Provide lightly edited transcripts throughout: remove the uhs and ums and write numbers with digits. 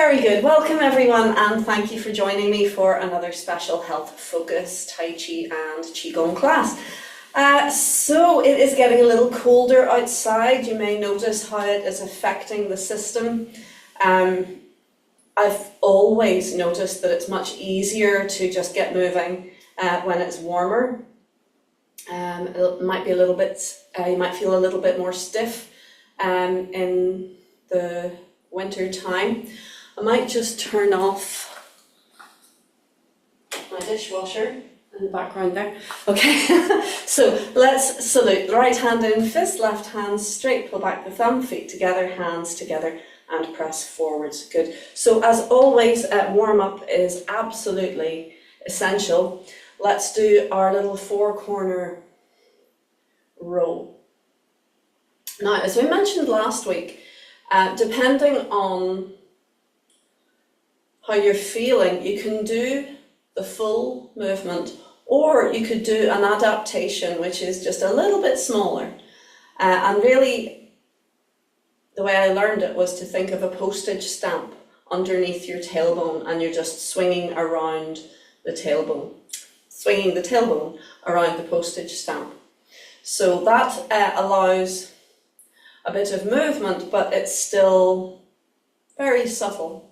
Very good. Welcome everyone, and thank you for joining me for another special health-focused Tai Chi and Qigong class. So it is getting a little colder outside. You may notice how it is affecting the system. I've always noticed that it's much easier to just get moving when it's warmer. It might be a little bit, you might feel a little bit more stiff in the winter time. I might just turn off my dishwasher in the background there. Okay, so let's salute. Right hand in fist, left hand straight, pull back the thumb, feet together, hands together, and press forwards. Good. So as always, warm up is absolutely essential. Let's do our little four-corner roll. Now, as we mentioned last week, depending on how you're feeling, you can do the full movement, or you could do an adaptation, which is just a little bit smaller. And really, the way I learned it was to think of a postage stamp underneath your tailbone, and you're just swinging around the tailbone, swinging the tailbone around the postage stamp. So that allows a bit of movement, but it's still very subtle.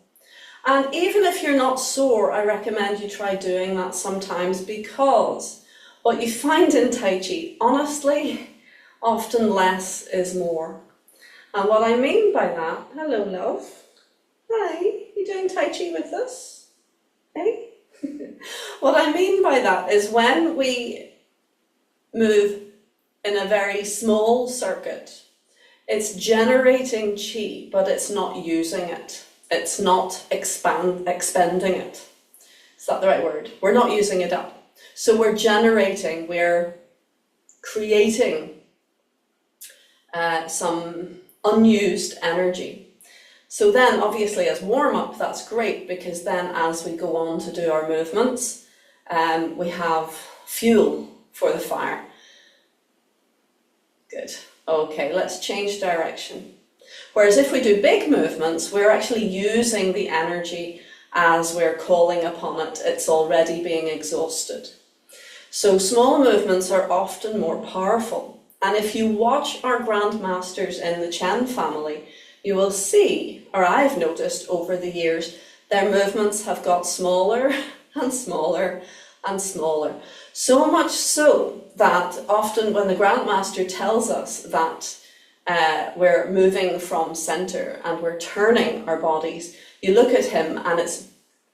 And even if you're not sore, I recommend you try doing that sometimes, because what you find in Tai Chi, honestly, often less is more. And what I mean by that, hello love, hi, you doing Tai Chi with us? Hey? What I mean by that is when we move in a very small circuit, it's generating qi, but it's not using it. It's not expending it. Is that the right word? We're not using it up. So we're generating, we're creating some unused energy. So then obviously as warm-up, that's great, because then as we go on to do our movements, we have fuel for the fire. Good. Okay, let's change direction. Whereas if we do big movements, we're actually using the energy as we're calling upon it. It's already being exhausted. So small movements are often more powerful. And if you watch our grandmasters in the Chen family, you will see, or I've noticed over the years, their movements have got smaller and smaller and smaller. So much so that often when the grandmaster tells us that we're moving from center and we're turning our bodies, you look at him and it's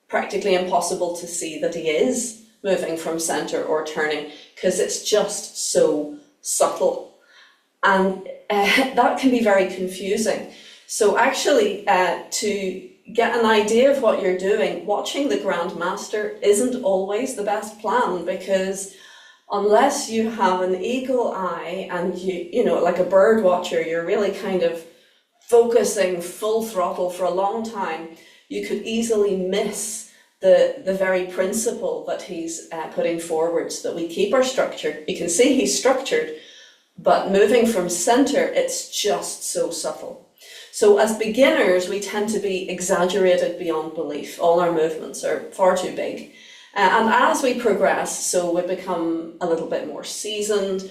practically impossible to see that he is moving from center or turning, because it's just so subtle. And that can be very confusing. So actually, to get an idea of what you're doing, watching the grandmaster isn't always the best plan, because unless you have an eagle eye and you know, like a bird watcher, you're really kind of focusing full throttle for a long time, you could easily miss the very principle that he's putting forward, so that we keep our structure. You can see he's structured, but moving from center, it's just so subtle. So as beginners, we tend to be exaggerated beyond belief. All our movements are far too big. And as we progress, so we become a little bit more seasoned,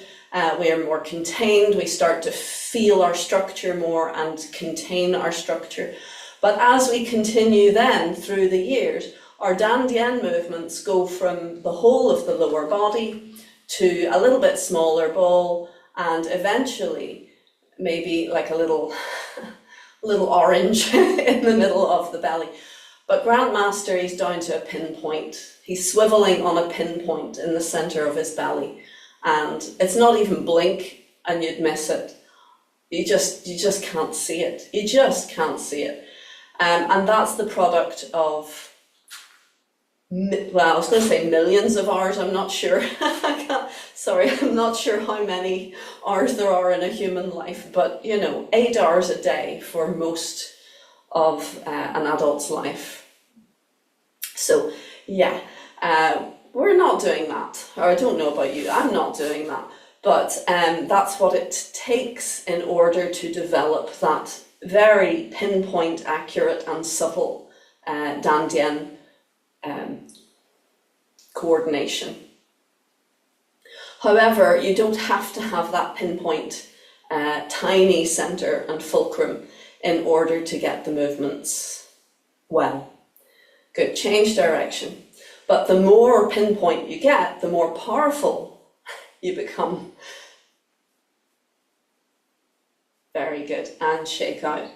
we are more contained, we start to feel our structure more and contain our structure. But as we continue then through the years, our Dandian movements go from the whole of the lower body to a little bit smaller ball, and eventually maybe like a little orange in the middle of the belly. But Grandmaster, he's down to a pinpoint. He's swiveling on a pinpoint in the center of his belly. And it's not even blink and you'd miss it. You just can't see it. You just can't see it. And that's the product of, well, I was going to say millions of hours. I'm not sure. I'm not sure how many hours there are in a human life, but 8 hours a day for most of an adult's life. So yeah, we're not doing that, or I don't know about you, I'm not doing that, but that's what it takes in order to develop that very pinpoint, accurate and subtle dandian coordination. However, you don't have to have that pinpoint tiny center and fulcrum in order to get the movements well. Good, change direction. But the more pinpoint you get, the more powerful you become. Very good, and shake out.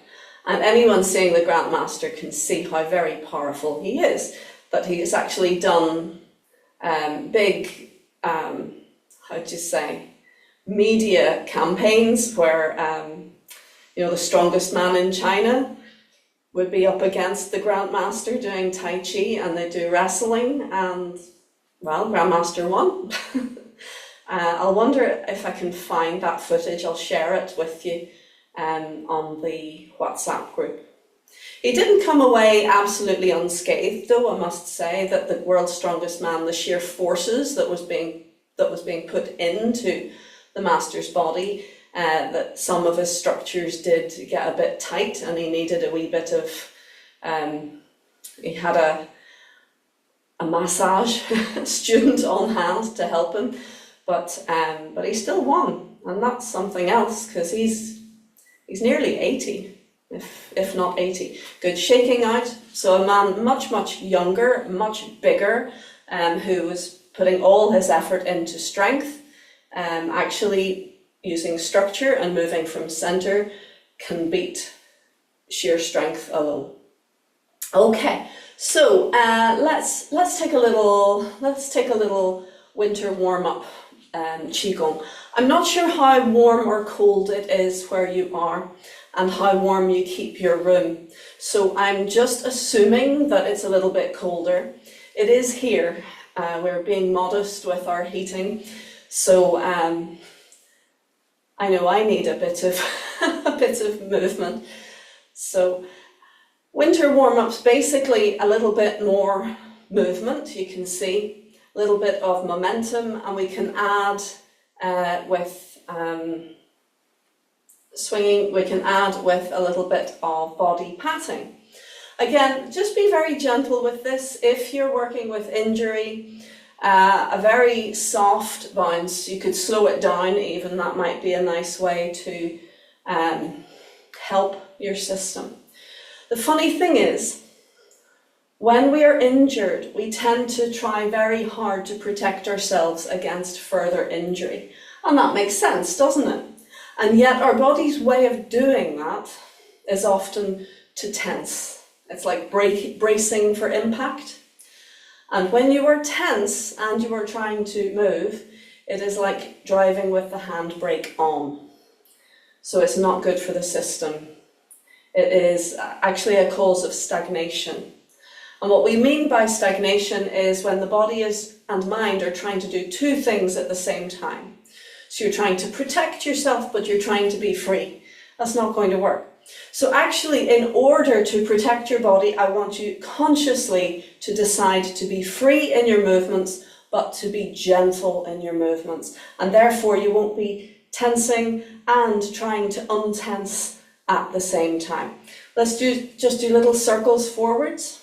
And anyone seeing the Grandmaster can see how very powerful he is, that he has actually done big, media campaigns where, the strongest man in China would be up against the Grandmaster doing Tai Chi, and they do wrestling, and, well, Grandmaster won. I'll wonder if I can find that footage. I'll share it with you on the WhatsApp group. He didn't come away absolutely unscathed, though, I must say, that the world's strongest man, the sheer forces that was being put into the Master's body, that some of his structures did get a bit tight, and he needed a wee bit of, he had a massage student on hand to help him, but he still won, and that's something else, because he's nearly 80, if not 80. Good, shaking out. So a man much, much younger, much bigger, who was putting all his effort into strength, actually using structure and moving from center, can beat sheer strength alone. Okay, so let's take a little winter warm-up Qigong. I'm not sure how warm or cold it is where you are and how warm you keep your room. So I'm just assuming that it's a little bit colder. It is here. We're being modest with our heating. So I know I need a bit of a bit of movement. So winter warm-ups, basically a little bit more movement, you can see, a little bit of momentum, and we can add with swinging, we can add with a little bit of body patting. Again, just be very gentle with this. If you're working with injury, a very soft bounce, you could slow it down even, that might be a nice way to help your system. The funny thing is, when we are injured, we tend to try very hard to protect ourselves against further injury. And that makes sense, doesn't it? And yet our body's way of doing that is often to tense. It's like bracing for impact. And when you are tense and you are trying to move, it is like driving with the handbrake on. So it's not good for the system. It is actually a cause of stagnation. And what we mean by stagnation is when the body and mind are trying to do two things at the same time. So you're trying to protect yourself, but you're trying to be free. That's not going to work. So actually, in order to protect your body, I want you consciously to decide to be free in your movements, but to be gentle in your movements. And therefore, you won't be tensing and trying to untense at the same time. Let's just do little circles forwards.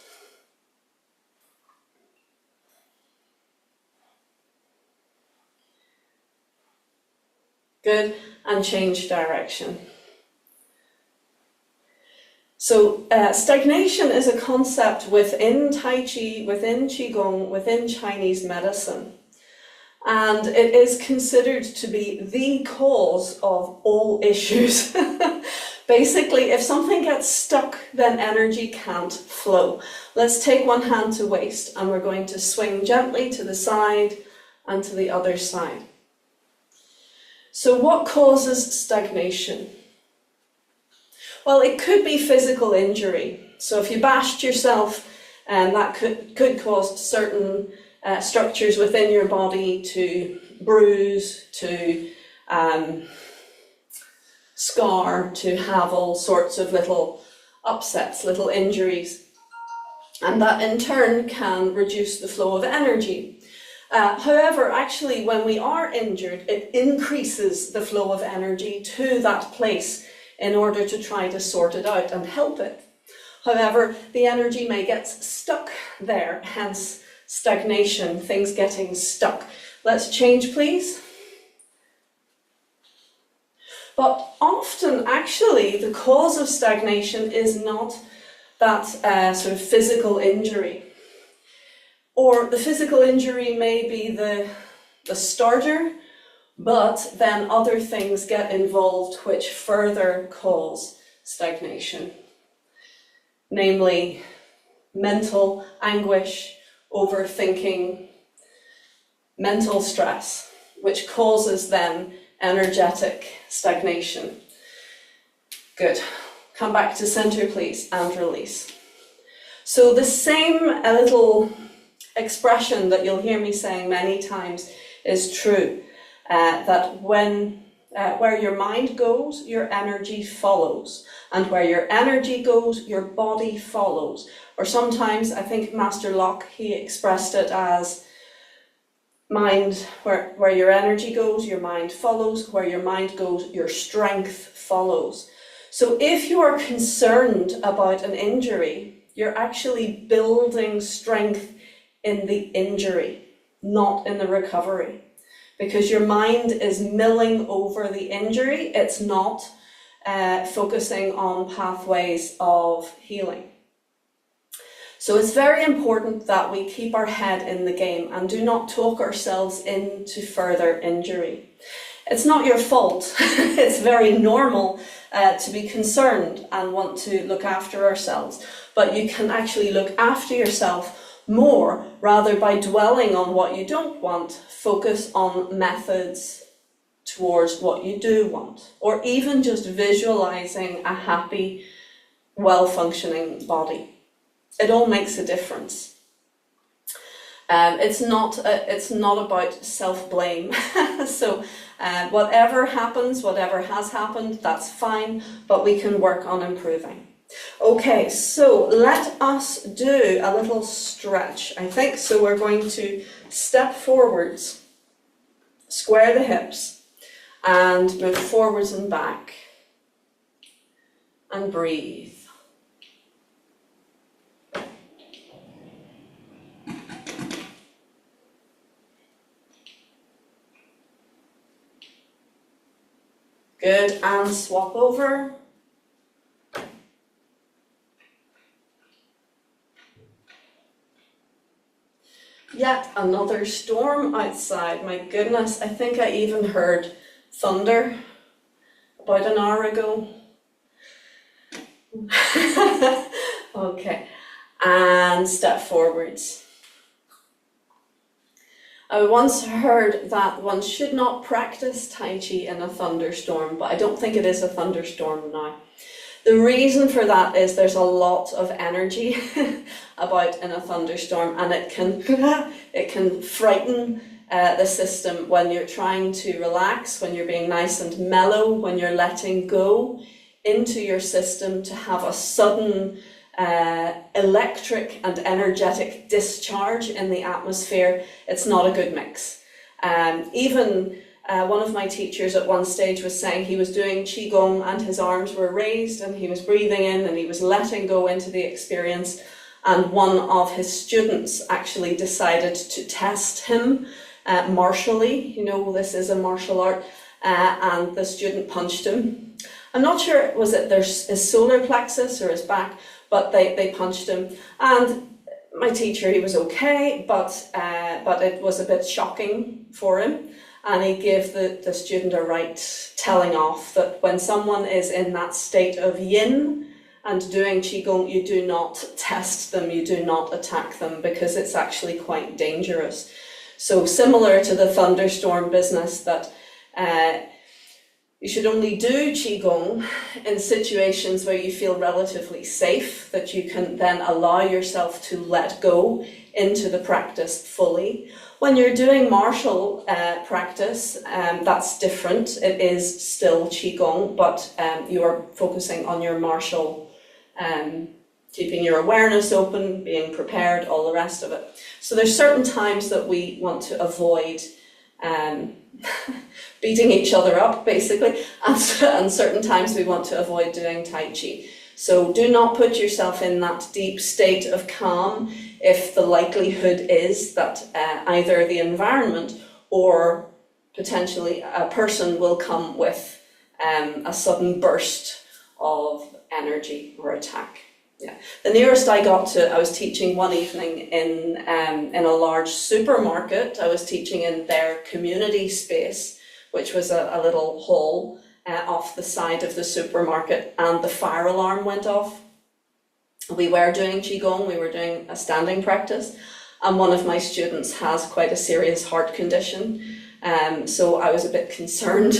Good, and change direction. So stagnation is a concept within Tai Chi, within Qigong, within Chinese medicine. And it is considered to be the cause of all issues. Basically, if something gets stuck, then energy can't flow. Let's take one hand to waist, and we're going to swing gently to the side and to the other side. So what causes stagnation? Well, it could be physical injury. So if you bashed yourself, that could cause certain structures within your body to bruise, to scar, to have all sorts of little upsets, little injuries. And that in turn can reduce the flow of energy. However, actually, when we are injured, it increases the flow of energy to that place in order to try to sort it out and help it. However, the energy may get stuck there, hence stagnation, things getting stuck. Let's change, please. But often, actually, the cause of stagnation is not that sort of physical injury. Or the physical injury may be the starter, but then other things get involved which further cause stagnation. Namely, mental anguish, overthinking, mental stress, which causes then energetic stagnation. Good. Come back to center, please, and release. So the same little expression that you'll hear me saying many times is true, that where your mind goes, your energy follows, and where your energy goes, your body follows. Or sometimes, I think Master Locke, he expressed it as mind, where your energy goes, your mind follows, where your mind goes, your strength follows. So if you are concerned about an injury, you're actually building strength in the injury, not in the recovery. Because your mind is milling over the injury, it's not focusing on pathways of healing. So it's very important that we keep our head in the game and do not talk ourselves into further injury. It's not your fault. It's very normal to be concerned and want to look after ourselves, but you can actually look after yourself more rather by dwelling on what you don't want. Focus on methods towards what you do want, or even just visualizing a happy, well-functioning body. It all makes a difference. It's not about self-blame. So whatever happens, whatever has happened, that's fine, but we can work on improving. Okay, so let us do a little stretch, I think. So we're going to step forwards, square the hips, and move forwards and back, and breathe. Good, and swap over. Yet another storm outside. My goodness, I think I even heard thunder about an hour ago. Okay, and step forwards. I once heard that one should not practice Tai Chi in a thunderstorm, but I don't think it is a thunderstorm now. The reason for that is there's a lot of energy about in a thunderstorm, and it can frighten the system when you're trying to relax, when you're being nice and mellow, when you're letting go into your system to have a sudden electric and energetic discharge in the atmosphere. It's not a good mix. Even one of my teachers at one stage was saying he was doing Qigong and his arms were raised and he was breathing in and he was letting go into the experience, and one of his students actually decided to test him martially. You know, this is a martial art, and the student punched him. I'm not sure, was it his solar plexus or his back, but they punched him. And my teacher, he was okay, but it was a bit shocking for him. And he gave the student a right telling off that when someone is in that state of yin and doing Qigong, you do not test them, you do not attack them, because it's actually quite dangerous. So similar to the thunderstorm business, that you should only do Qigong in situations where you feel relatively safe, that you can then allow yourself to let go into the practice fully. When you're doing martial practice, that's different. It is still Qigong, but you are focusing on your martial, keeping your awareness open, being prepared, all the rest of it. So there's certain times that we want to avoid beating each other up, basically, and certain times we want to avoid doing Tai Chi. So do not put yourself in that deep state of calm if the likelihood is that either the environment or potentially a person will come with a sudden burst of energy or attack. Yeah. The nearest I got to, I was teaching one evening in a large supermarket. I was teaching in their community space, which was a little hall off the side of the supermarket, and the fire alarm went off. We were doing Qigong, we were doing a standing practice, and one of my students has quite a serious heart condition, so I was a bit concerned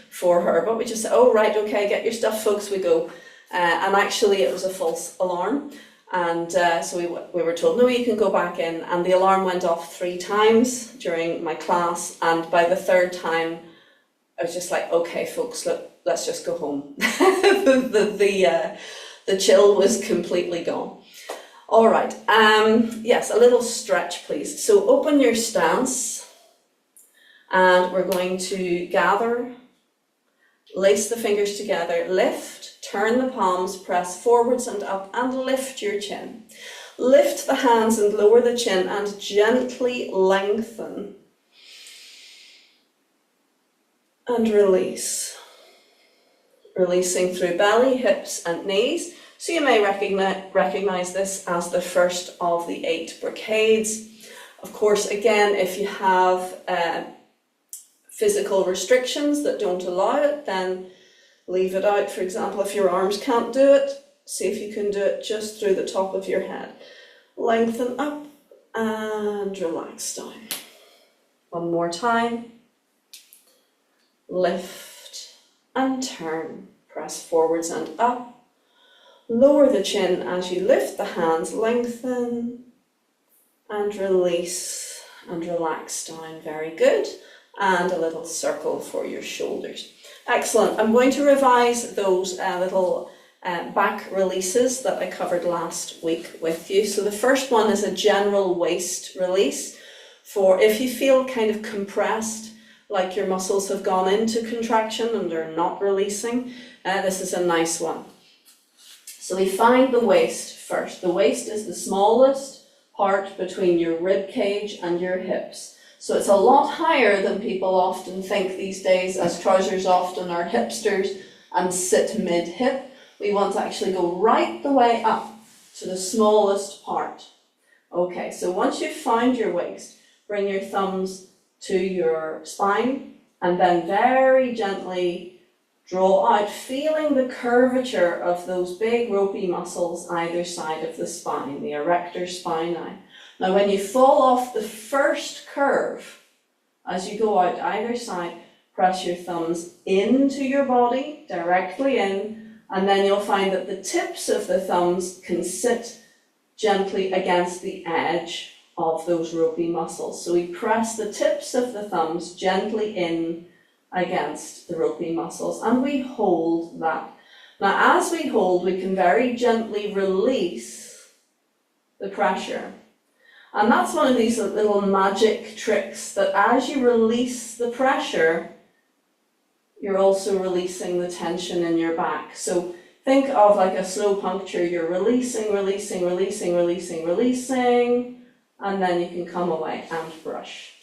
for her, but we just said, oh right, okay, get your stuff folks, we go. And actually it was a false alarm, and so we were told, no, you can go back in, and the alarm went off 3 times during my class, and by the 3rd time I was just like, okay folks, look, let's just go home. The chill was completely gone. All right, yes, a little stretch please. So open your stance, and we're going to gather, lace the fingers together, lift, turn the palms, press forwards and up, and lift your chin. Lift the hands and lower the chin and gently lengthen. And release. Releasing through belly, hips and knees. So you may recognize this as the first of the 8 brocades. Of course, again, if you have physical restrictions that don't allow it, then leave it out. For example, if your arms can't do it, see if you can do it just through the top of your head. Lengthen up and relax down. One more time. Lift and turn. Press forwards and up. Lower the chin as you lift the hands. Lengthen and release and relax down. Very good. And a little circle for your shoulders. Excellent. I'm going to revise those little back releases that I covered last week with you. So the first one is a general waist release for if you feel kind of compressed, like your muscles have gone into contraction and they're not releasing. This is a nice one. So we find the waist first. The waist is the smallest part between your rib cage and your hips. So it's a lot higher than people often think these days, as trousers often are hipsters and sit mid-hip. We want to actually go right the way up to the smallest part. Okay, so once you've found your waist, bring your thumbs to your spine and then very gently draw out, feeling the curvature of those big ropey muscles either side of the spine, the erector spinae. Now when you fall off the first curve, as you go out either side, press your thumbs into your body, directly in, and then you'll find that the tips of the thumbs can sit gently against the edge of those ropey muscles. So we press the tips of the thumbs gently in against the ropey muscles, and we hold that. Now as we hold, we can very gently release the pressure. And that's one of these little magic tricks, that as you release the pressure, you're also releasing the tension in your back. So think of like a slow puncture. You're releasing, releasing, releasing, releasing, releasing, and then you can come away and brush.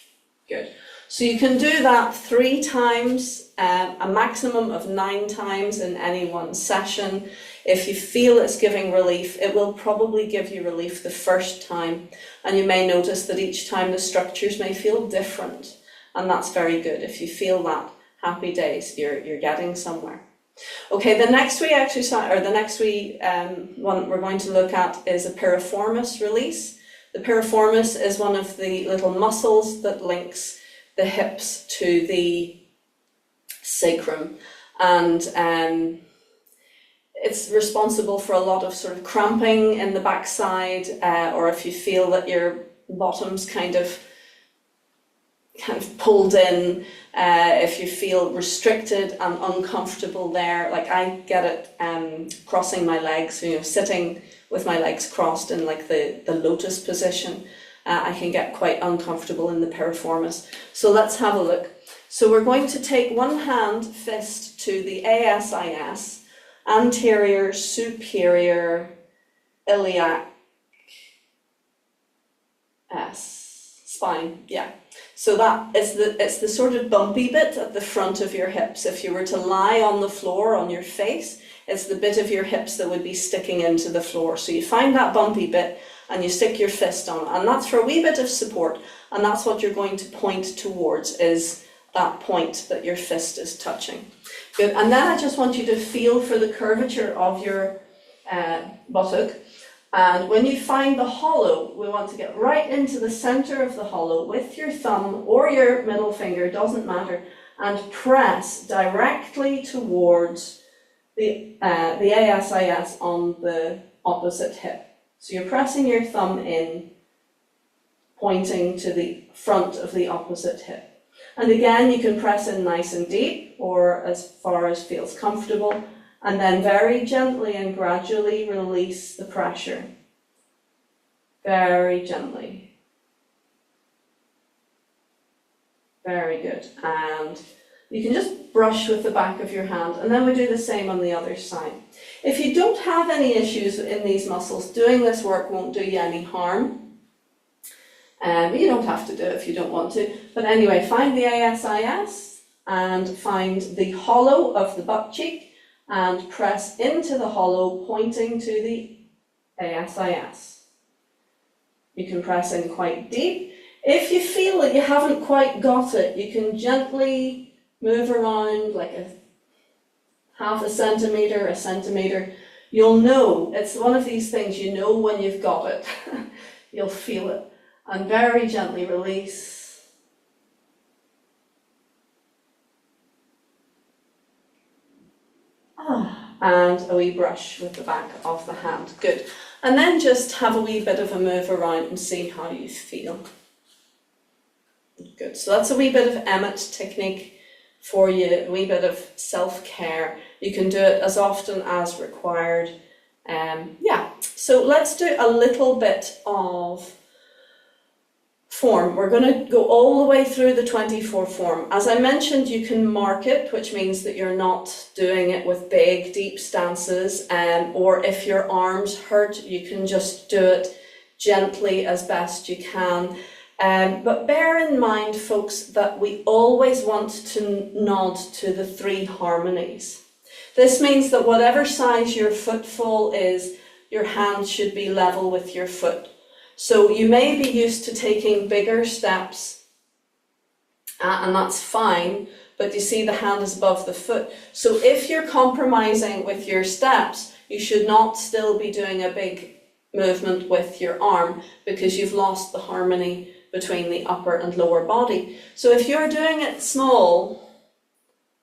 Good. So you can do that 3 times, a maximum of 9 times in any one session. If you feel it's giving relief, it will probably give you relief the first time. And you may notice that each time the structures may feel different. And that's very good. If you feel that, happy days, you're getting somewhere. Okay, the next wee exercise, or the next wee one we're going to look at is a piriformis release. The piriformis is one of the little muscles that links the hips to the sacrum, and it's responsible for a lot of sort of cramping in the backside, or if you feel that your bottom's kind of pulled in, if you feel restricted and uncomfortable there, like I get it crossing my legs, sitting with my legs crossed in like the lotus position. I can get quite uncomfortable in the piriformis. So let's have a look. So we're going to take one hand fist to the ASIS, anterior, superior, iliac, spine, yeah. So that is it's the sort of bumpy bit at the front of your hips. If you were to lie on the floor on your face, it's the bit of your hips that would be sticking into the floor. So you find that bumpy bit and you stick your fist on it, and that's for a wee bit of support, and that's what you're going to point towards, is that point that your fist is touching. Good, and then I just want you to feel for the curvature of your buttock. And when you find the hollow, we want to get right into the center of the hollow with your thumb or your middle finger, doesn't matter, and press directly towards the ASIS on the opposite hip. So you're pressing your thumb in, pointing to the front of the opposite hip. And again, you can press in nice and deep, or as far as feels comfortable, and then very gently and gradually release the pressure. Very gently. Very good. And you can just brush with the back of your hand, and then we do the same on the other side. If you don't have any issues in these muscles, doing this work won't do you any harm. You don't have to do it if you don't want to. But anyway, find the ASIS and find the hollow of the butt cheek and press into the hollow, pointing to the ASIS. You can press in quite deep. If you feel that you haven't quite got it, you can gently move around like a half a centimetre. You'll know, it's one of these things, you know when you've got it. You'll feel it. And very gently release. And a wee brush with the back of the hand. Good. And then just have a wee bit of a move around and see how you feel. Good. So that's a wee bit of Emmett technique for you, a wee bit of self-care. You can do it as often as required. Yeah. So let's do a little bit of form. We're going to go all the way through the 24 form. As I mentioned, you can mark it, which means that you're not doing it with big, deep stances, or if your arms hurt, you can just do it gently as best you can. But bear in mind, folks, that we always want to nod to the 3 harmonies. This means that whatever size your footfall is, your hand should be level with your foot. So you may be used to taking bigger steps, and that's fine, but you see the hand is above the foot. So if you're compromising with your steps, you should not still be doing a big movement with your arm, because you've lost the harmony between the upper and lower body. So if you're doing it small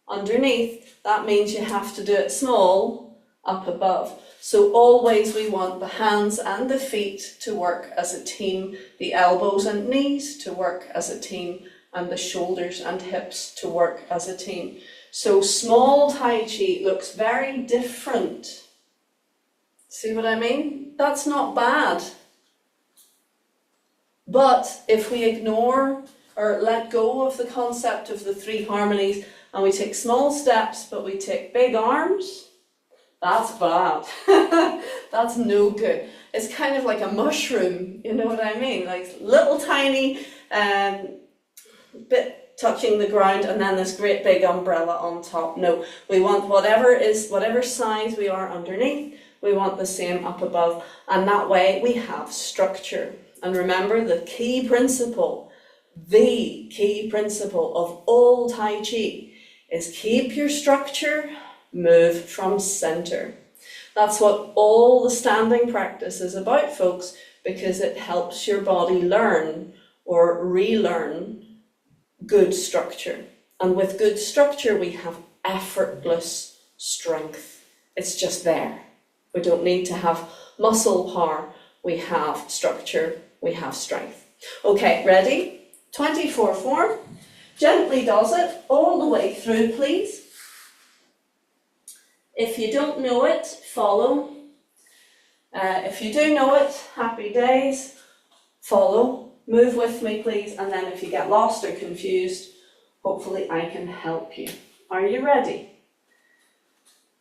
underneath, that means you have to do it small up above. So always we want the hands and the feet to work as a team, the elbows and knees to work as a team, and the shoulders and hips to work as a team. So small Tai Chi looks very different. See what I mean? That's not bad. But if we ignore or let go of the concept of the 3 harmonies, and we take small steps, but we take big arms, that's bad. That's no good. It's kind of like a mushroom, you know what I mean? Like little tiny bit touching the ground, and then this great big umbrella on top. No, we want whatever size we are underneath, we want the same up above, and that way we have structure. And remember, the key principle of all Tai Chi is keep your structure, move from center. That's what all the standing practice is about, folks, because it helps your body learn or relearn good structure. And with good structure, we have effortless strength. It's just there. We don't need to have muscle power. We have structure, we have strength. Okay, ready? 24 form. Gently does it all the way through, please. If you don't know it, follow. If you do know it, happy days. Follow. Move with me, please. And then if you get lost or confused, hopefully I can help you. Are you ready?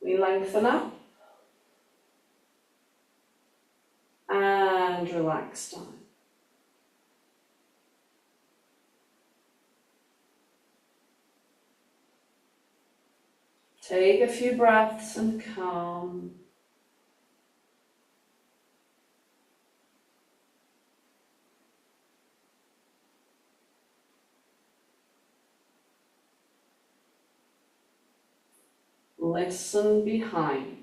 We lengthen up and relax down. Take a few breaths and calm. Listen behind.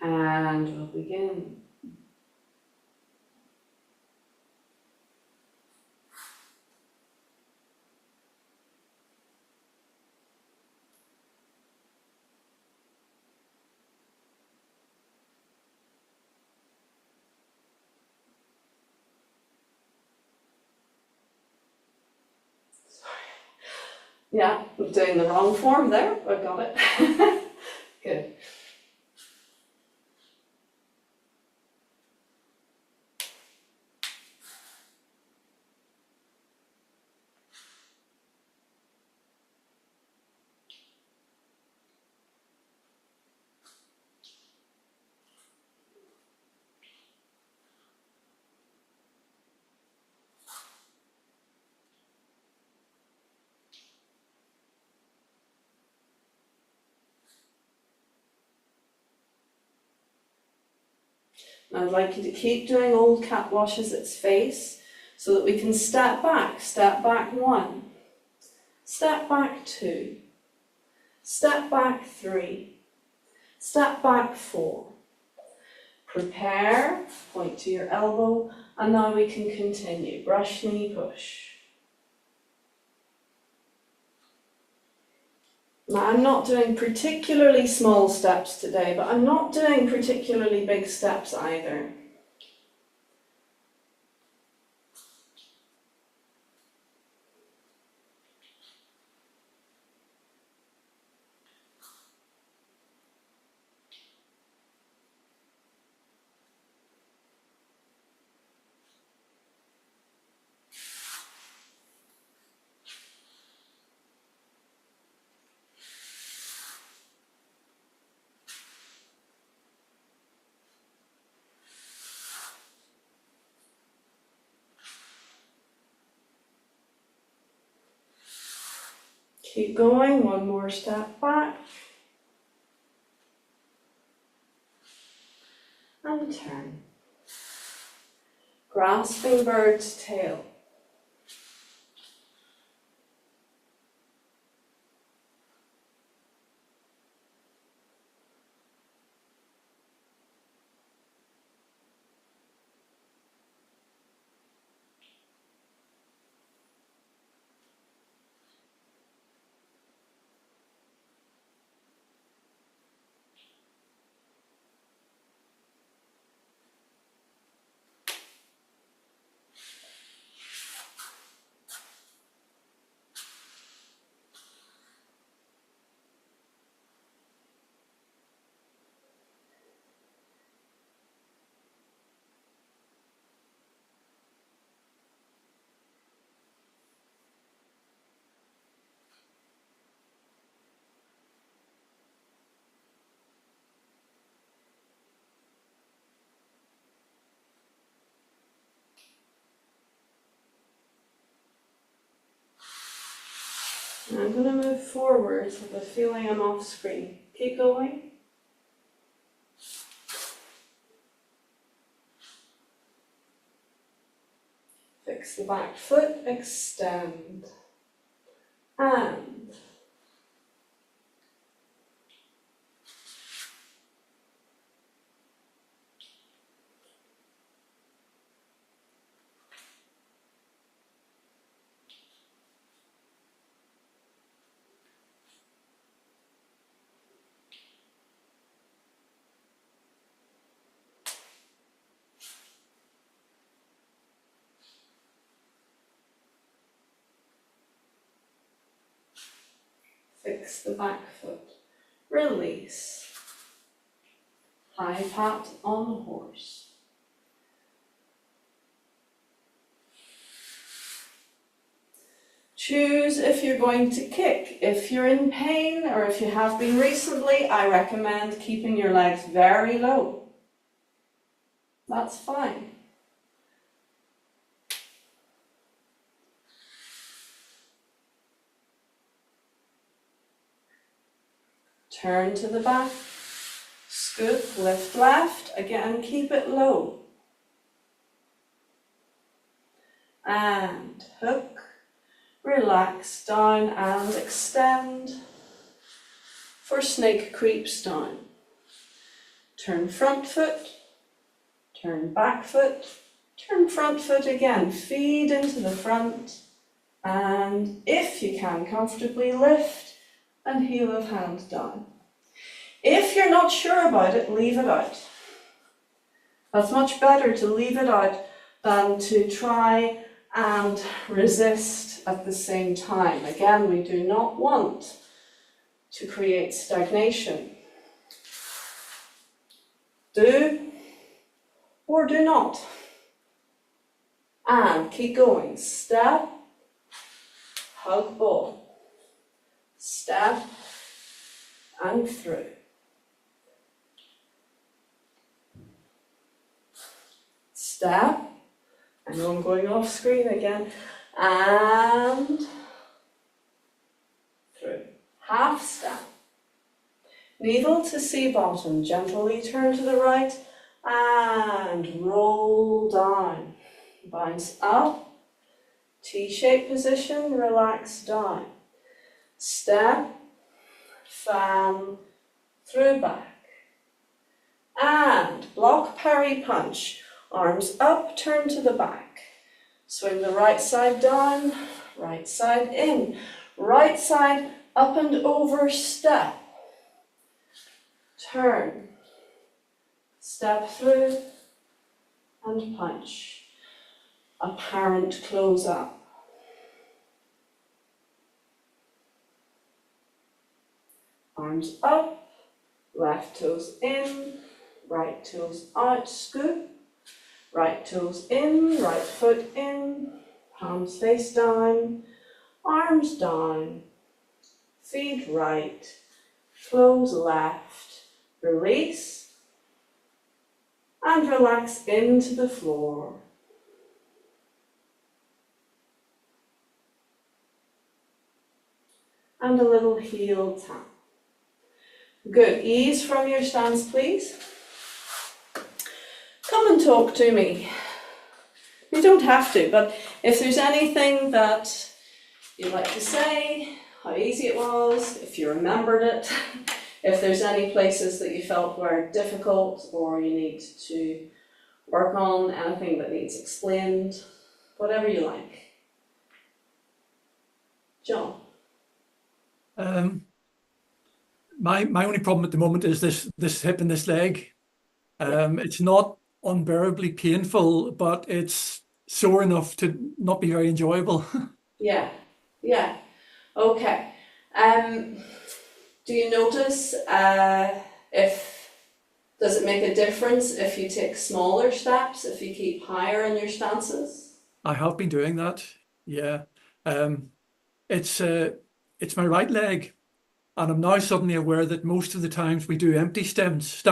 And we'll begin. Yeah, I'm doing the wrong form there, but got it. Good. I'd like you to keep doing old cat washes its face so that we can step back 1, step back 2, step back 3, step back 4. Prepare, point to your elbow, and now we can continue. Brush, knee, push. Now, I'm not doing particularly small steps today, but I'm not doing particularly big steps either. Keep going, one more step back. And turn. Grasping bird's tail. I'm going to move forwards with a feeling I'm off screen. Keep going. Fix the back foot, extend. And fix the back foot. Release. High pat on horse. Choose if you're going to kick. If you're in pain or if you have been recently, I recommend keeping your legs very low. That's fine. Turn to the back. Scoop, lift left. Again, keep it low. And hook. Relax down and extend for snake creeps down. Turn front foot, turn back foot, turn front foot again. Feed into the front, and if you can comfortably lift and heel of hand down. If you're not sure about it, leave it out. That's much better to leave it out than to try and resist at the same time. Again, we do not want to create stagnation. Do or do not. And keep going. Step, hug ball. Step and through. Step. I know I'm going off screen again. And through. Half step. Needle to sea bottom. Gently turn to the right and roll down. Bounce up. T-shaped position. Relax down. Step. Fan. Through back. And block parry punch. Arms up, turn to the back. Swing the right side down, right side in. Right side up and over, step. Turn. Step through and punch. Apparent close up. Arms up, left toes in, right toes out, scoop. Right toes in, right foot in, palms face down, arms down, feet right, close left, release, and relax into the floor. And a little heel tap. Good, ease from your stance, please. Come and talk to me. You don't have to, but if there's anything that you'd like to say, how easy it was, if you remembered it, if there's any places that you felt were difficult or you need to work on, anything that needs explained, whatever you like. John? My only problem at the moment is this hip and this leg. It's not unbearably painful, but it's sore enough to not be very enjoyable. Yeah, yeah, okay. Do you notice does it make a difference if you take smaller steps, if you keep higher in your stances? I have been doing that. Yeah. Um, it's my right leg, and I'm now suddenly aware that most of the times we do empty stance,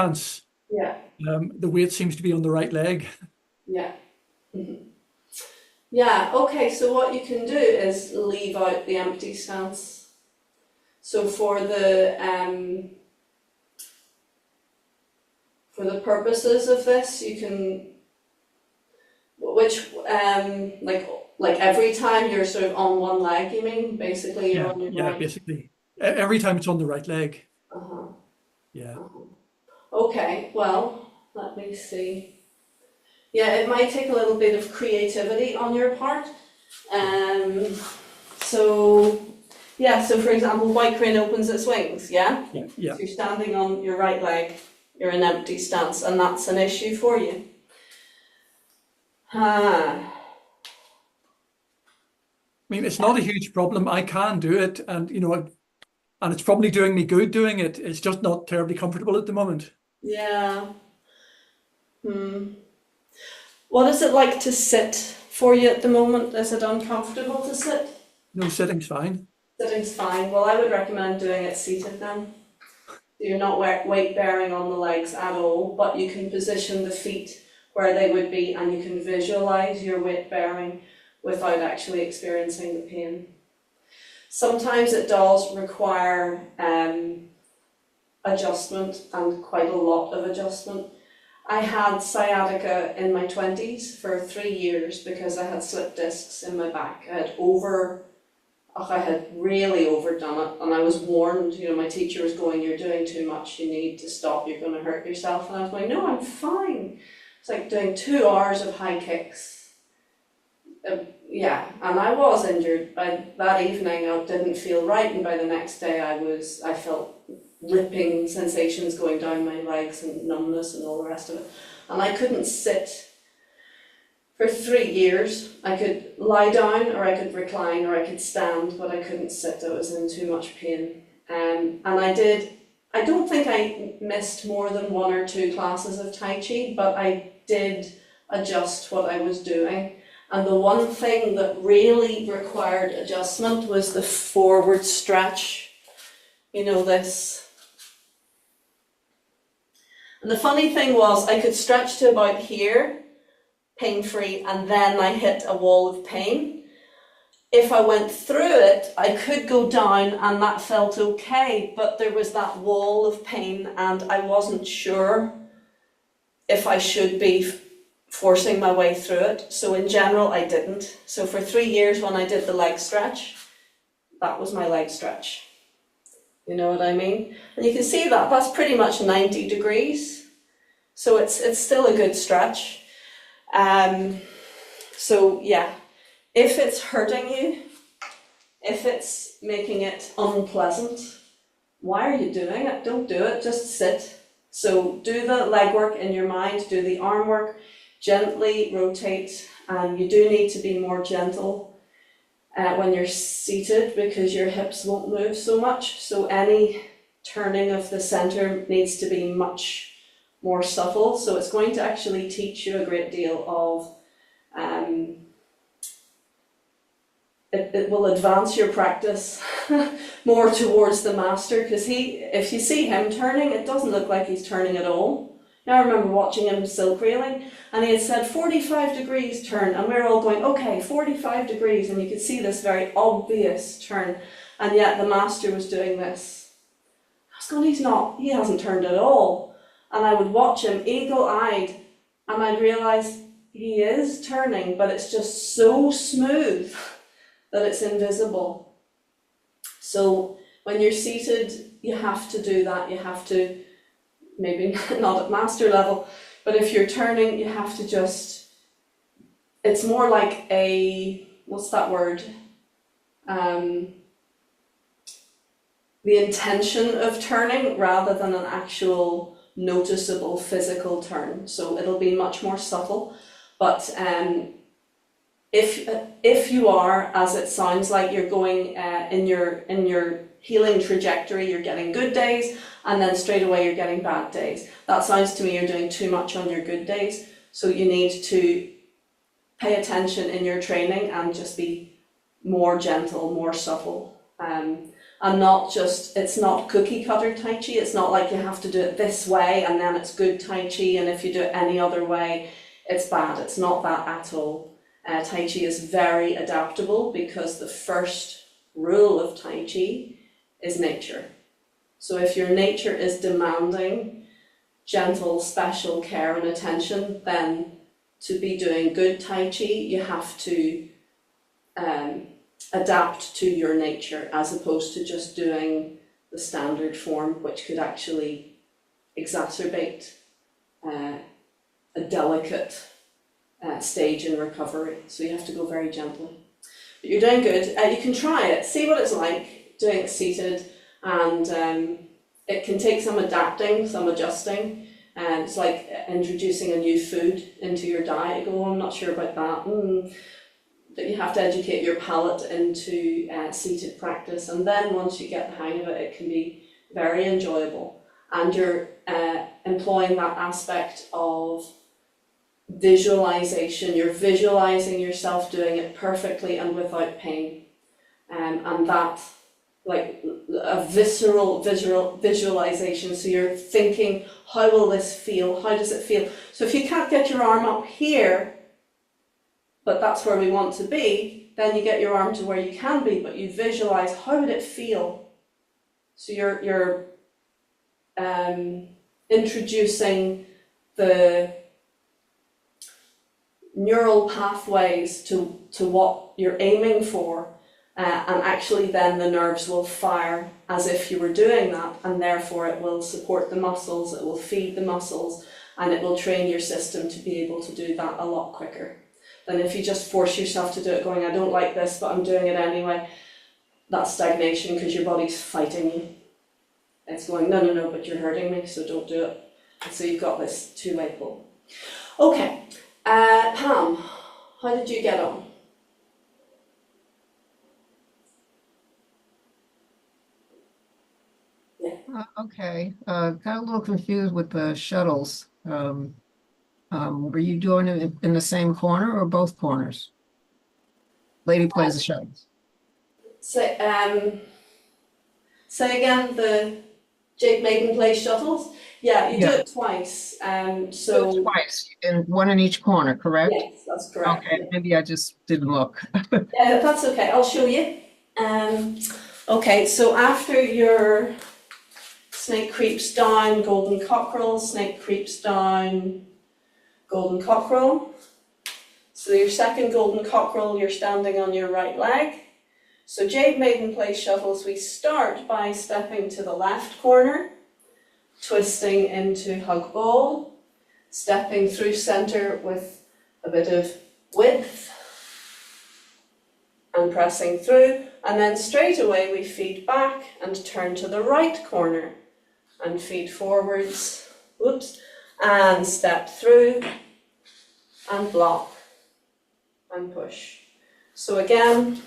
Yeah, the weight seems to be on the right leg. yeah. Mhm. Yeah, okay, so what you can do is leave out the empty stance. So for the purposes of this, you can, like every time you're sort of on one leg, you mean? Basically you're Yeah, on your yeah, right. basically. Every time it's on the right leg. Uh-huh. Yeah. Uh-huh. Okay, well, let me see. Yeah, it might take a little bit of creativity on your part. So for example, white crane opens its wings, yeah? Yeah, yeah. So you're standing on your right leg, you're in empty stance, and that's an issue for you. I mean, it's not a huge problem. I can do it, and and it's probably doing me good doing it. It's just not terribly comfortable at the moment. Yeah. Hmm. What is it like to sit for you at the moment? Is it uncomfortable to sit? No, sitting's fine. Sitting's fine. Well, I would recommend doing it seated then. You're not weight bearing on the legs at all, but you can position the feet where they would be and you can visualize your weight bearing without actually experiencing the pain. Sometimes it does require adjustment, and quite a lot of adjustment. I had sciatica in my 20s for 3 years because I had slip discs in my back. I had really overdone it, and I was warned, my teacher was going, "You're doing too much, you need to stop, you're going to hurt yourself." And I was going, "No, I'm fine." It's like doing 2 hours of high kicks. Yeah, and I was injured. By that evening I didn't feel right, and by the next day I felt ripping sensations going down my legs and numbness and all the rest of it. And I couldn't sit for 3 years. I could lie down or I could recline or I could stand, but I couldn't sit. I was in too much pain. And I don't think I missed more than 1 or 2 classes of Tai Chi, but I did adjust what I was doing. And the one thing that really required adjustment was the forward stretch. This. And the funny thing was I could stretch to about here, pain-free, and then I hit a wall of pain. If I went through it, I could go down and that felt okay, but there was that wall of pain and I wasn't sure if I should be forcing my way through it. So in general, I didn't. So for 3 years when I did the leg stretch, that was my leg stretch. You know what I mean? And you can see that's pretty much 90 degrees. So it's still a good stretch. So yeah, if it's hurting you, if it's making it unpleasant, why are you doing it? Don't do it, just sit. So do the leg work in your mind, do the arm work, gently rotate, and you do need to be more gentle when you're seated because your hips won't move so much. So any turning of the center needs to be much more subtle. So it's going to actually teach you a great deal of, it will advance your practice more towards the master, because if you see him turning, it doesn't look like he's turning at all. I remember watching him silk reeling, and he had said 45 degrees turn, and we were all going, okay, 45 degrees, and you could see this very obvious turn, and yet the master was doing this. I was going, he hasn't turned at all. And I would watch him eagle-eyed, and I'd realise he is turning, but it's just so smooth that it's invisible. So when you're seated, you have to do that. You have to, maybe not at master level, but if you're turning, you have to it's more like what's that word? The intention of turning rather than an actual noticeable physical turn. So it'll be much more subtle, but if you are, as it sounds like, you're going in your healing trajectory, you're getting good days, and then straight away you're getting bad days. That sounds to me you're doing too much on your good days, so you need to pay attention in your training and just be more gentle, more subtle. And not just, it's not cookie cutter Tai Chi. It's not like you have to do it this way and then it's good Tai Chi, and if you do it any other way, it's bad. It's not that at all. Tai Chi is very adaptable because the first rule of Tai Chi is nature. So if your nature is demanding gentle, special care and attention, then to be doing good Tai Chi, you have to adapt to your nature, as opposed to just doing the standard form, which could actually exacerbate a delicate stage in recovery. So you have to go very gently. But you're doing good. You can try it, see what it's like doing it seated, and it can take some adapting, some adjusting. And it's like introducing a new food into your diet. You go, I'm not sure about that. But you have to educate your palate into seated practice, and then once you get the hang of it, it can be very enjoyable. And your employing that aspect of visualization. You're visualizing yourself doing it perfectly and without pain. And that, like a visceral visualization. So you're thinking, how will this feel? How does it feel? So if you can't get your arm up here, but that's where we want to be, then you get your arm to where you can be, but you visualize, how would it feel? So you're introducing the neural pathways to what you're aiming for, and actually then the nerves will fire as if you were doing that, and therefore it will support the muscles, it will feed the muscles, and it will train your system to be able to do that a lot quicker than if you just force yourself to do it going, I don't like this, but I'm doing it anyway. That's stagnation, because your body's fighting you. It's going, no, no, no, but you're hurting me, so don't do it. And so you've got this two-way pull. Okay, Pam, how did you get on? Okay, got a little confused with the shuttles. Were you doing it in the same corner or both corners? Lady plays the shuttles. Say again, the Jade Maiden Plays Shuttles? Yeah, you do it twice. So Twice, and one in each corner, correct? yes, that's correct. Okay, maybe I just didn't look. Yeah, that's okay. I'll show you. Okay, so after your snake creeps down, golden cockerel, snake creeps down, golden cockerel. So your second golden cockerel, you're standing on your right leg. So Jade Maiden Plays Shuttles, we start by stepping to the left corner, twisting into hug ball, stepping through center with a bit of width, and pressing through, and then straight away we feed back and turn to the right corner and feed forwards, whoops, and step through and block and push. So again,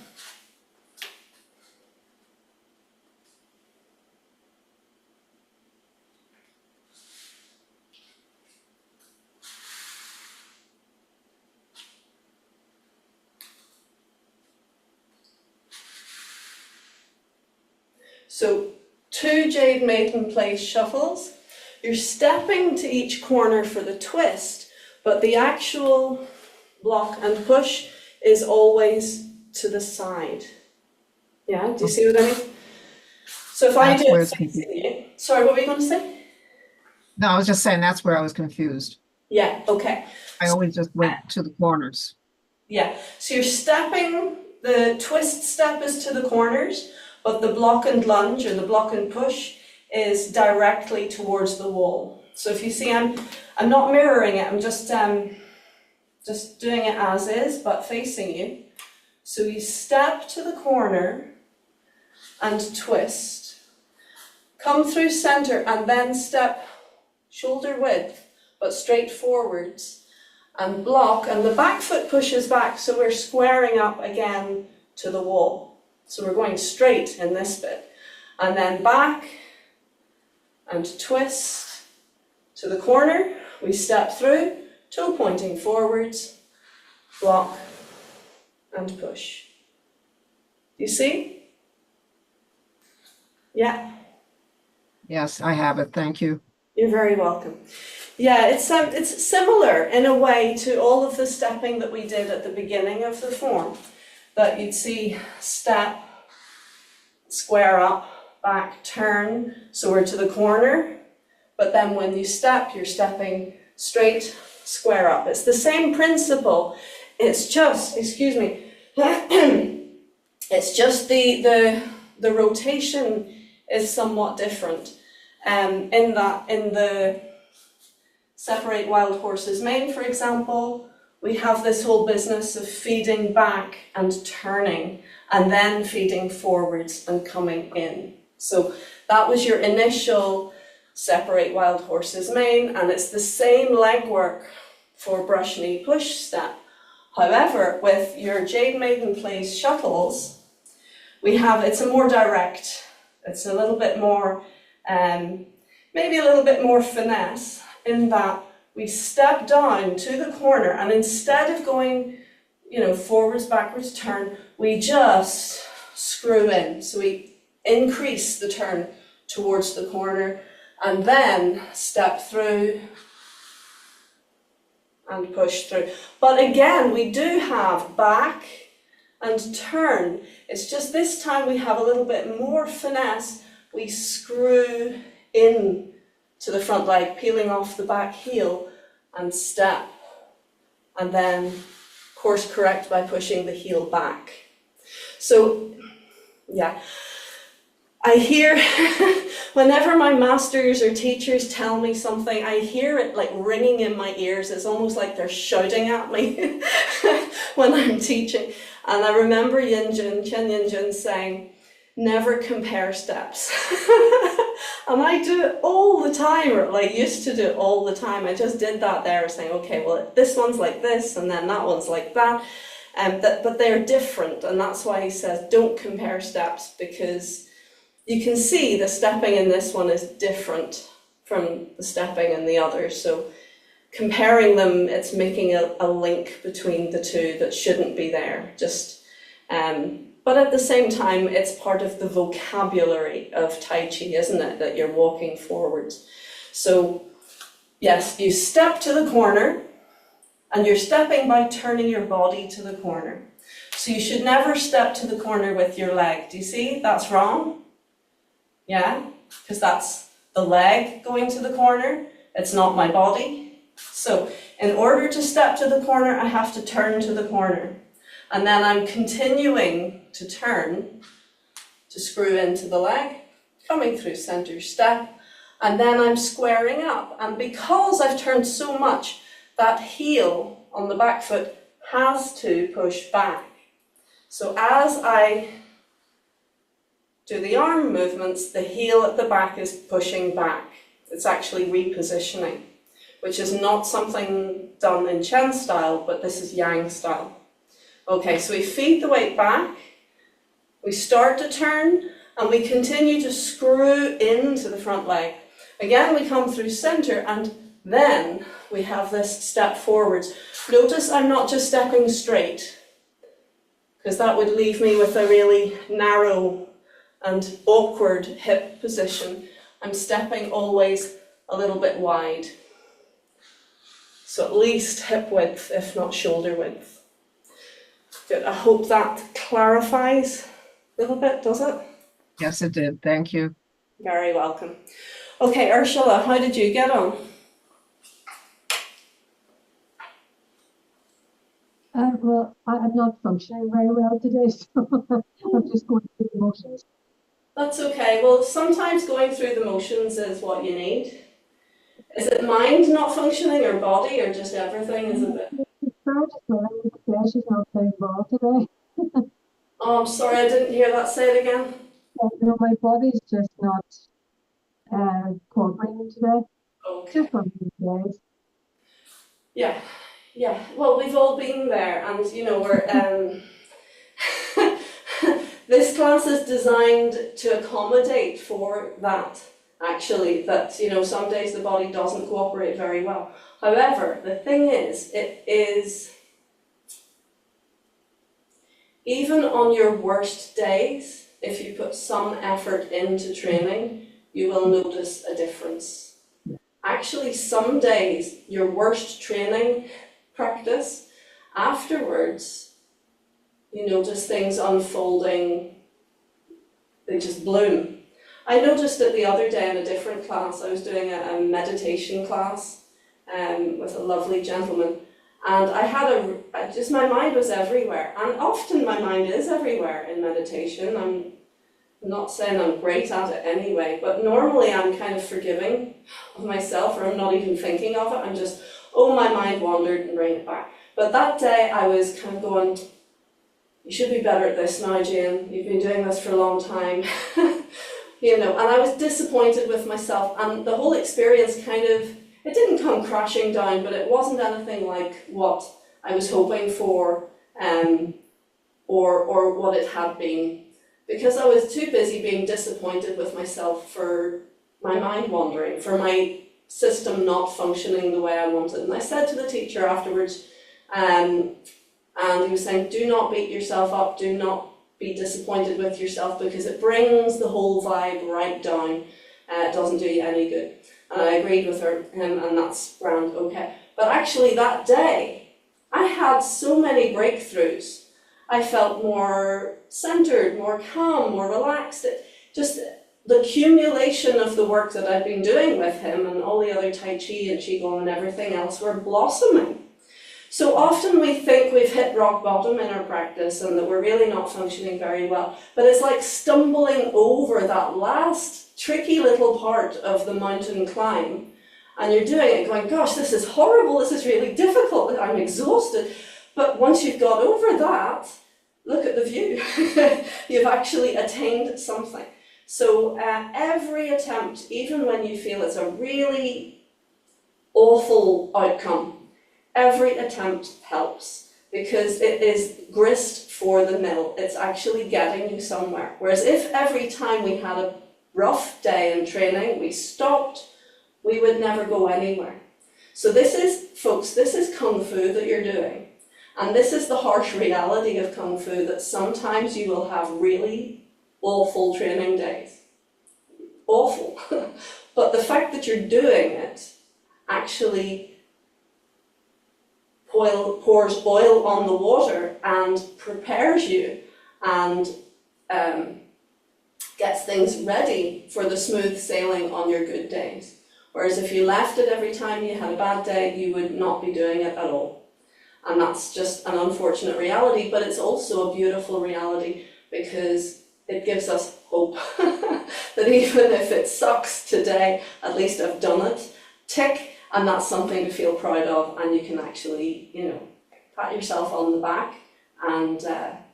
so 2 Jade Maiden Plays Shuttles. You're stepping to each corner for the twist, but the actual block and push is always to the side. Yeah, do you see what I mean? So if I do it facing you, sorry, what were you going to say? No, I was just saying that's where I was confused. Yeah, okay. I always just went to the corners. Yeah, so you're stepping, the twist step is to the corners, but the block and lunge or the block and push is directly towards the wall. So if you see, I'm not mirroring it, I'm just doing it as is, but facing you. So you step to the corner and twist, come through center and then step shoulder width, but straight forwards and block, and the back foot pushes back, so we're squaring up again to the wall. So we're going straight in this bit, and then back and twist to the corner, we step through, toe pointing forwards, block and push. Do you see? Yeah? Yes, I have it, thank you. You're very welcome. Yeah, it's similar in a way to all of the stepping that we did at the beginning of the form, that you'd see step, square up, back, turn, so we're to the corner, but then when you step, you're stepping straight, square up. It's the same principle, it's just, excuse me, it's just the rotation is somewhat different. In the Separate Wild Horses Mane, for example, we have this whole business of feeding back and turning, and then feeding forwards and coming in. So that was your initial Separate Wild Horses Mane, and it's the same legwork for brush, knee, push step. However, with your Jade Maiden Plays Shuttles, it's a more direct, it's a little bit more, maybe a little bit more finesse in that we step down to the corner, and instead of going, forwards, backwards, turn, we just screw in. So we increase the turn towards the corner and then step through and push through. But again, we do have back and turn. It's just this time we have a little bit more finesse. We screw in to the front leg, peeling off the back heel and step. And then course correct by pushing the heel back. So, yeah. I hear, whenever my masters or teachers tell me something, I hear it like ringing in my ears. It's almost like they're shouting at me when I'm teaching. And I remember Chen Yin-jun saying, never compare steps. And I do it all the time, or like used to do it all the time. I just did that there, saying, okay, well, this one's like this, and then that one's like that. But they're different, and that's why he says don't compare steps, because you can see the stepping in this one is different from the stepping in the other. So comparing them, it's making a link between the two that shouldn't be there. But at the same time, it's part of the vocabulary of Tai Chi, isn't it? That you're walking forwards. So yes, you step to the corner, and you're stepping by turning your body to the corner. So you should never step to the corner with your leg. Do you see? That's wrong. Yeah, because that's the leg going to the corner. It's not my body. So in order to step to the corner, I have to turn to the corner. And then I'm continuing to turn to screw into the leg, coming through center step, and then I'm squaring up. And because I've turned so much, that heel on the back foot has to push back. So as I do the arm movements, the heel at the back is pushing back. It's actually repositioning, which is not something done in Chen style, but this is Yang style. Okay, so we feed the weight back, we start to turn, and we continue to screw into the front leg. Again, we come through center, and then we have this step forwards. Notice I'm not just stepping straight, because that would leave me with a really narrow and awkward hip position. I'm stepping always a little bit wide. So at least hip width, if not shoulder width. Good, I hope that clarifies a little bit, does it? Yes, it did. Thank you. Very welcome. Okay, Ursula, how did you get on? Well, I'm not functioning very well today, so I'm just going through the motions. That's okay. Well, sometimes going through the motions is what you need. Is it mind not functioning, or body, or just everything is a bit? It's fair to say that she's not playing ball today. Oh, I'm sorry, I didn't hear that. Say it again. My body's just not cooperating today. Okay. Just one of these days. Yeah. Well, we've all been there, and we're this class is designed to accommodate for that. Actually, that some days the body doesn't cooperate very well. However, the thing is, it is even on your worst days, if you put some effort into training, you will notice a difference. Actually, some days, your worst training practice, afterwards, you notice things unfolding, they just bloom. I noticed it the other day in a different class. I was doing a meditation class with a lovely gentleman, and I had my mind was everywhere, and often my mind is everywhere in meditation. I'm not saying I'm great at it anyway, but normally I'm kind of forgiving of myself, or I'm not even thinking of it. I'm just, my mind wandered, and bring it back. But that day I was kind of going, you should be better at this now, Jane. You've been doing this for a long time. And I was disappointed with myself, and the whole experience it didn't come crashing down, but it wasn't anything like what I was hoping for, or what it had been, because I was too busy being disappointed with myself for my mind wandering, for my system not functioning the way I wanted. And I said to the teacher afterwards, and he was saying, do not beat yourself up, do not be disappointed with yourself, because it brings the whole vibe right down. It doesn't do you any good. And I agreed with him, and that's grand, okay. But actually that day, I had so many breakthroughs. I felt more centered, more calm, more relaxed. Just the accumulation of the work that I'd been doing with him and all the other Tai Chi and Qigong and everything else were blossoming. So often we think we've hit rock bottom in our practice and that we're really not functioning very well. But it's like stumbling over that last tricky little part of the mountain climb. And you're doing it going, gosh, this is horrible, this is really difficult, I'm exhausted. But once you've got over that, look at the view. You've actually attained something. So every attempt, even when you feel it's a really awful outcome, every attempt helps, because it is grist for the mill. It's actually getting you somewhere. Whereas if every time we had a rough day in training, we stopped, we would never go anywhere. So this is, folks, this is Kung Fu that you're doing. And this is the harsh reality of Kung Fu, that sometimes you will have really awful training days. Awful. But the fact that you're doing it actually pours oil on the water and prepares you and gets things ready for the smooth sailing on your good days. Whereas if you left it every time you had a bad day, you would not be doing it at all. And that's just an unfortunate reality, but it's also a beautiful reality, because it gives us hope that even if it sucks today, at least I've done it. Tick. And that's something to feel proud of, and you can actually, pat yourself on the back. And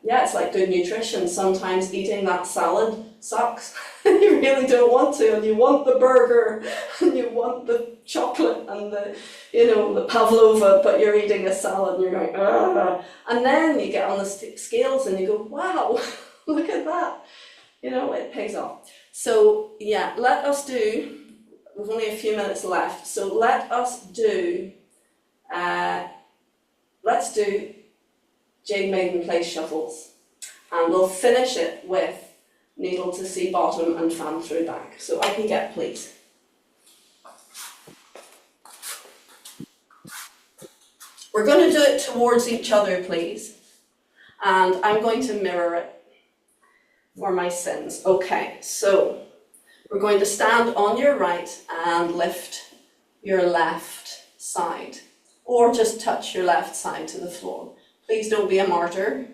yeah, it's like good nutrition. Sometimes eating that salad sucks. You really don't want to, and you want the burger, and you want the chocolate and the pavlova, but you're eating a salad and you're going, ah. And then you get on the scales and you go, wow, look at that. It pays off. So yeah, we've only a few minutes left, so let's do Jade Maiden Plays Shuttles, and we'll finish it with needle to see bottom and fan through back. So I can get, please. We're going to do it towards each other, please, and I'm going to mirror it for my sins. Okay, so we're going to stand on your right and lift your left side, or just touch your left side to the floor. Please don't be a martyr.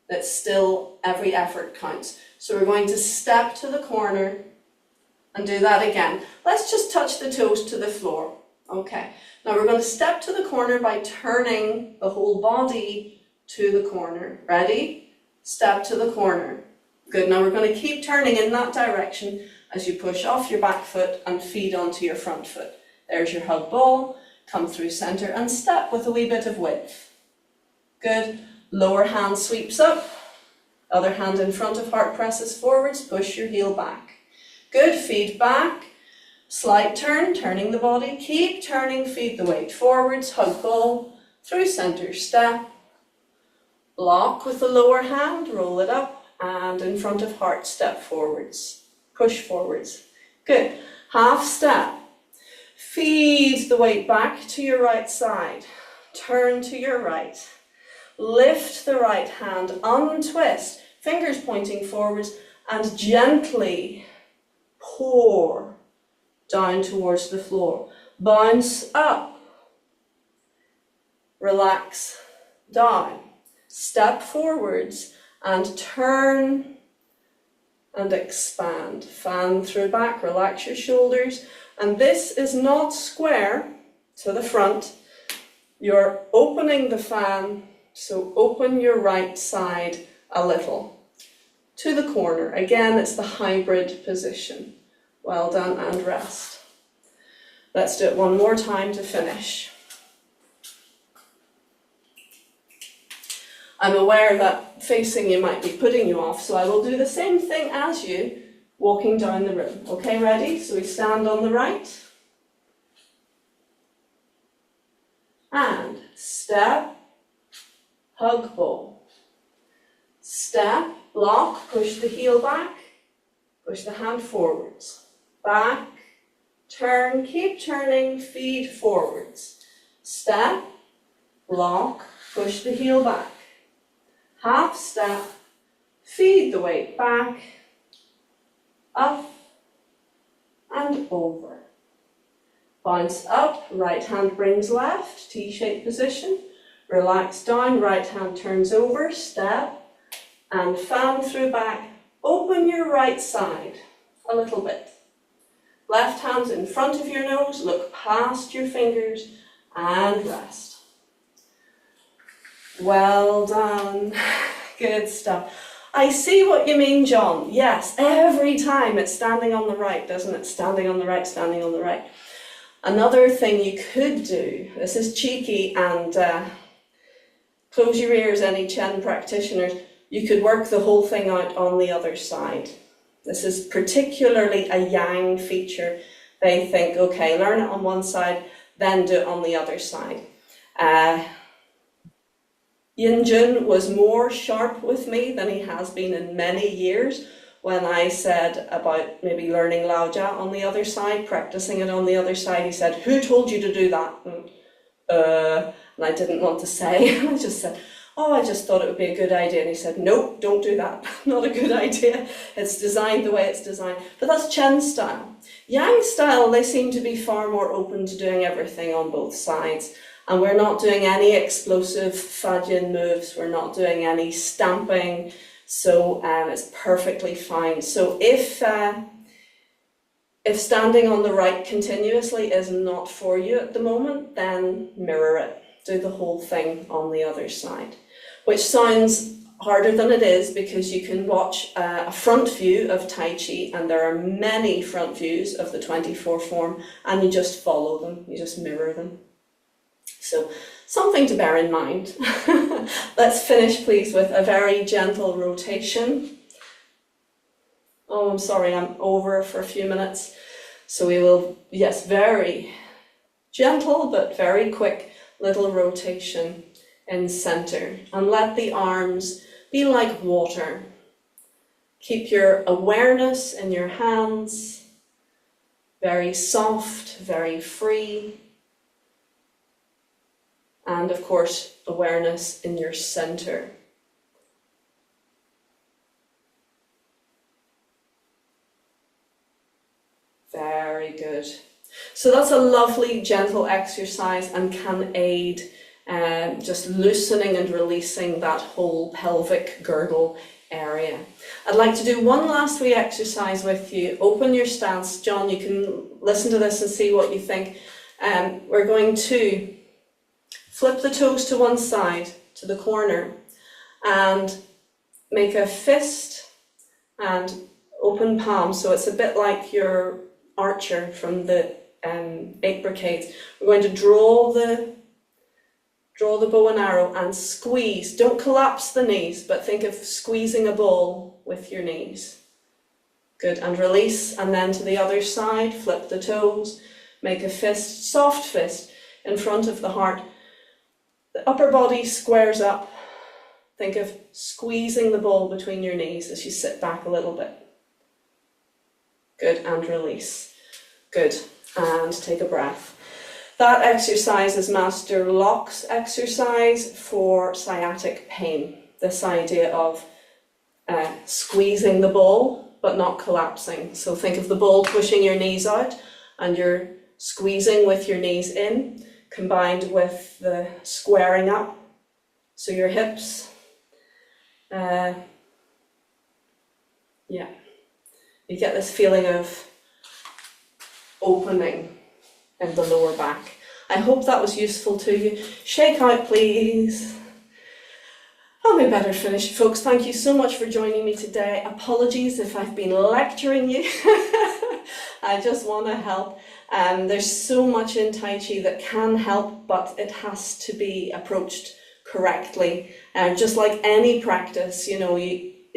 That's still, every effort counts. So we're going to step to the corner and do that again. Let's just touch the toes to the floor. Okay, now we're going to step to the corner by turning the whole body to the corner. Ready? Step to the corner. Good, now we're going to keep turning in that direction as you push off your back foot and feed onto your front foot. There's your hug ball. Come through center and step with a wee bit of width. Good. Lower hand sweeps up. Other hand in front of heart presses forwards. Push your heel back. Good. Feed back. Slight turn, turning the body. Keep turning. Feed the weight forwards. Hug ball. Through center step. Block with the lower hand. Roll it up. And in front of heart, step forwards. Push forwards. Good. Half step. Feed the weight back to your right side. Turn to your right. Lift the right hand, untwist, fingers pointing forwards, and gently pour down towards the floor. Bounce up. Relax down. Step forwards and turn and expand. Fan through back, relax your shoulders. And this is not square to the front. You're opening the fan, so open your right side a little to the corner. Again, it's the hybrid position. Well done, and rest. Let's do it one more time to finish. I'm aware that facing you might be putting you off, so I will do the same thing as you, walking down the room. Okay, ready? So we stand on the right. And step, hug ball. Step, block, push the heel back, push the hand forwards. Back, turn, keep turning, feed forwards. Step, block, push the heel back. Half step, feed the weight back, up and over. Bounce up, right hand brings left, T-shaped position. Relax down, right hand turns over, step, and fan through back. Open your right side a little bit. Left hand's in front of your nose, look past your fingers, and rest. Well done. Good stuff. I see what you mean, John. Yes, every time it's standing on the right, doesn't it? Standing on the right, standing on the right. Another thing you could do, this is cheeky, and close your ears, any Chen practitioners, you could work the whole thing out on the other side. This is particularly a Yang feature. They think, okay, learn it on one side, then do it on the other side. Yin Jun was more sharp with me than he has been in many years when I said about maybe learning Laojia on the other side, practicing it on the other side. He said, who told you to do that? And I didn't want to say. I just said, oh, I just thought it would be a good idea. And he said, nope, don't do that. Not a good idea. It's designed the way it's designed. But that's Chen style. Yang style, they seem to be far more open to doing everything on both sides. And we're not doing any explosive Fajin moves. We're not doing any stamping. So it's perfectly fine. So if standing on the right continuously is not for you at the moment, then mirror it. Do the whole thing on the other side. Which sounds harder than it is because you can watch a front view of Tai Chi, and there are many front views of the 24 form, and you just follow them, you just mirror them. So something to bear in mind. Let's finish, please, with a very gentle rotation. Oh, I'm sorry, I'm over for a few minutes. So we will, yes, very gentle but very quick little rotation in center, and let the arms be like water. Keep your awareness in your hands, very soft, very free, and of course awareness in your center. Very good. So that's a lovely gentle exercise and can aid just loosening and releasing that whole pelvic girdle area. I'd like to do one last wee exercise with you. Open your stance. John, you can listen to this and see what you think. We're going to flip the toes to one side, to the corner, and make a fist and open palm. So it's a bit like your archer from the 8 brigades. We're going to draw the bow and arrow and squeeze. Don't collapse the knees, but think of squeezing a ball with your knees. Good, and release, and then to the other side, flip the toes, make a fist, soft fist in front of the heart. The upper body squares up. Think of squeezing the ball between your knees as you sit back a little bit. Good, and release. Good, and take a breath. That exercise is Master Locke's exercise for sciatic pain. This idea of squeezing the ball but not collapsing. So think of the ball pushing your knees out and you're squeezing with your knees in, combined with the squaring up. So your hips, yeah, you get this feeling of opening in the lower back. I hope that was useful to you. Shake out, please. Oh, we better finish, folks. Thank you so much for joining me today. Apologies if I've been lecturing you. I just want to help. There's so much in Tai Chi that can help, but it has to be approached correctly. Just like any practice, you know,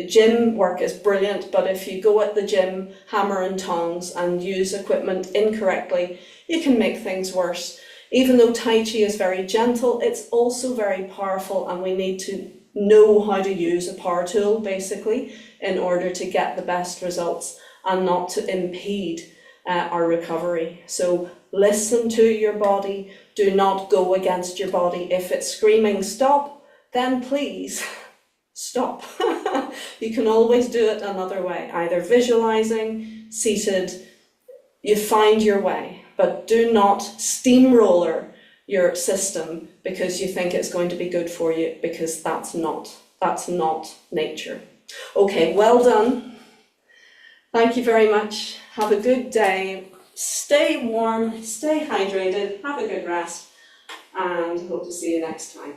Gym work is brilliant, but if you go at the gym hammer and tongs and use equipment incorrectly, you can make things worse. Even though Tai Chi is very gentle, it's also very powerful, and we need to know how to use a power tool, basically, in order to get the best results and not to impede our recovery. So listen to your body. Do not go against your body. If it's screaming stop, then please stop. You can always do it another way, either visualizing, seated. You find your way, but do not steamroller your system because you think it's going to be good for you, because that's not nature. Okay, well done. Thank you very much. Have a good day. Stay warm, stay hydrated, have a good rest, and hope to see you next time.